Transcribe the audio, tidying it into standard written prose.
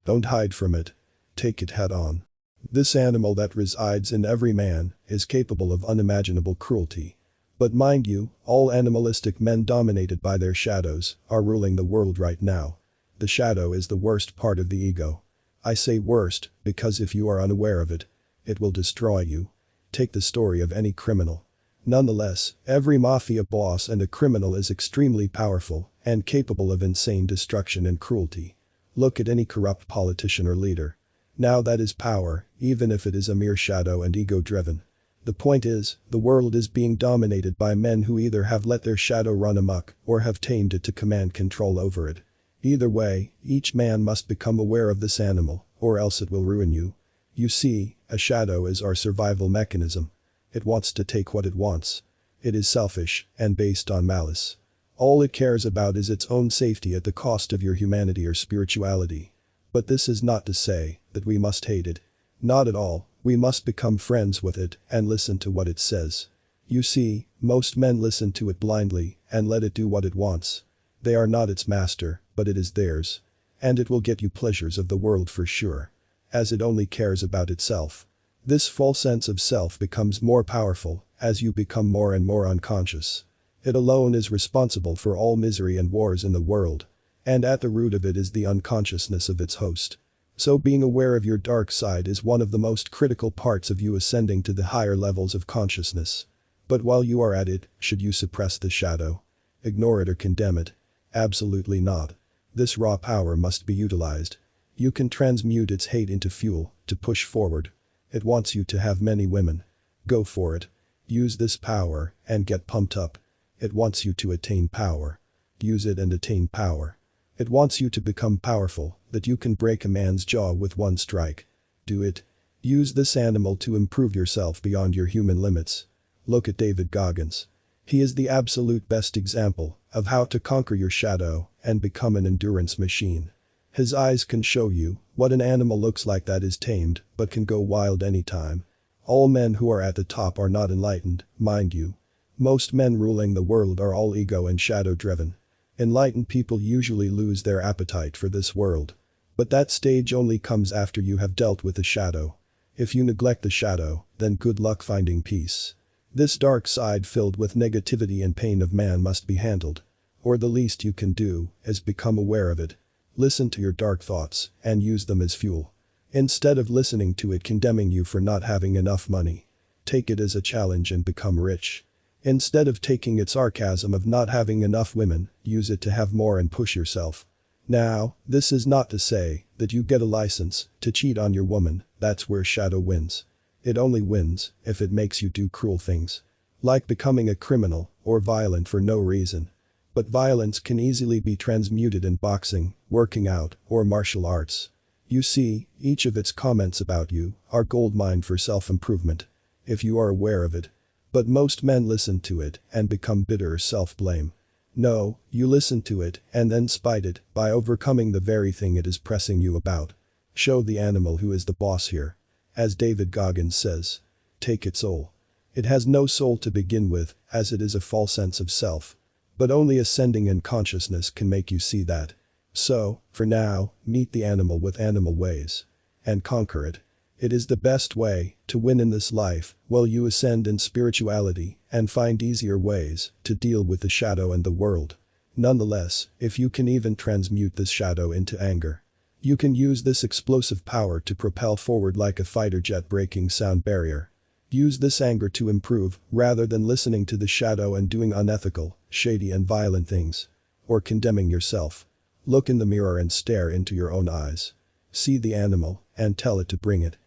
Don't hide from it. Take it head on. This animal that resides in every man is capable of unimaginable cruelty. But mind you, all animalistic men dominated by their shadows are ruling the world right now. The shadow is the worst part of the ego. I say worst because if you are unaware of it, it will destroy you. Take the story of any criminal. Nonetheless, every mafia boss and a criminal is extremely powerful and capable of insane destruction and cruelty. Look at any corrupt politician or leader. Now that is power, even if it is a mere shadow and ego-driven. The point is, the world is being dominated by men who either have let their shadow run amok or have tamed it to command control over it. Either way, each man must become aware of this animal, or else it will ruin you. You see, a shadow is our survival mechanism. It wants to take what it wants. It is selfish and based on malice. All it cares about is its own safety at the cost of your humanity or spirituality. But this is not to say that we must hate it. Not at all, we must become friends with it and listen to what it says. You see, most men listen to it blindly and let it do what it wants. They are not its master, but it is theirs. And it will get you pleasures of the world for sure. As it only cares about itself. This false sense of self becomes more powerful as you become more and more unconscious. It alone is responsible for all misery and wars in the world. And at the root of it is the unconsciousness of its host. So being aware of your dark side is one of the most critical parts of you ascending to the higher levels of consciousness. But while you are at it, should you suppress the shadow? Ignore it or condemn it? Absolutely not. This raw power must be utilized. You can transmute its hate into fuel to push forward. It wants you to have many women. Go for it. Use this power and get pumped up. It wants you to attain power. Use it and attain power. It wants you to become powerful, that you can break a man's jaw with one strike. Do it. Use this animal to improve yourself beyond your human limits. Look at David Goggins. He is the absolute best example of how to conquer your shadow and become an endurance machine. His eyes can show you what an animal looks like that is tamed but can go wild anytime. All men who are at the top are not enlightened, mind you. Most men ruling the world are all ego and shadow-driven. Enlightened people usually lose their appetite for this world. But that stage only comes after you have dealt with the shadow. If you neglect the shadow, then good luck finding peace. This dark side filled with negativity and pain of man must be handled. Or the least you can do is become aware of it. Listen to your dark thoughts and use them as fuel. Instead of listening to it condemning you for not having enough money. Take it as a challenge and become rich. Instead of taking its sarcasm of not having enough women, use it to have more and push yourself. Now, this is not to say that you get a license to cheat on your woman, that's where shadow wins. It only wins if it makes you do cruel things. Like becoming a criminal or violent for no reason. But violence can easily be transmuted in boxing, working out, or martial arts. You see, each of its comments about you are goldmine for self-improvement. If you are aware of it. But most men listen to it and become bitter or self-blame. No, you listen to it and then spite it by overcoming the very thing it is pressing you about. Show the animal who is the boss here. As David Goggins says. Take its soul. It has no soul to begin with, as it is a false sense of self. But only ascending in consciousness can make you see that. So, for now, meet the animal with animal ways. And conquer it. It is the best way to win in this life while you ascend in spirituality and find easier ways to deal with the shadow and the world. Nonetheless, if you can even transmute this shadow into anger. You can use this explosive power to propel forward like a fighter jet breaking sound barrier. Use this anger to improve rather than listening to the shadow and doing unethical, shady and violent things. Or condemning yourself. Look in the mirror and stare into your own eyes. See the animal and tell it to bring it.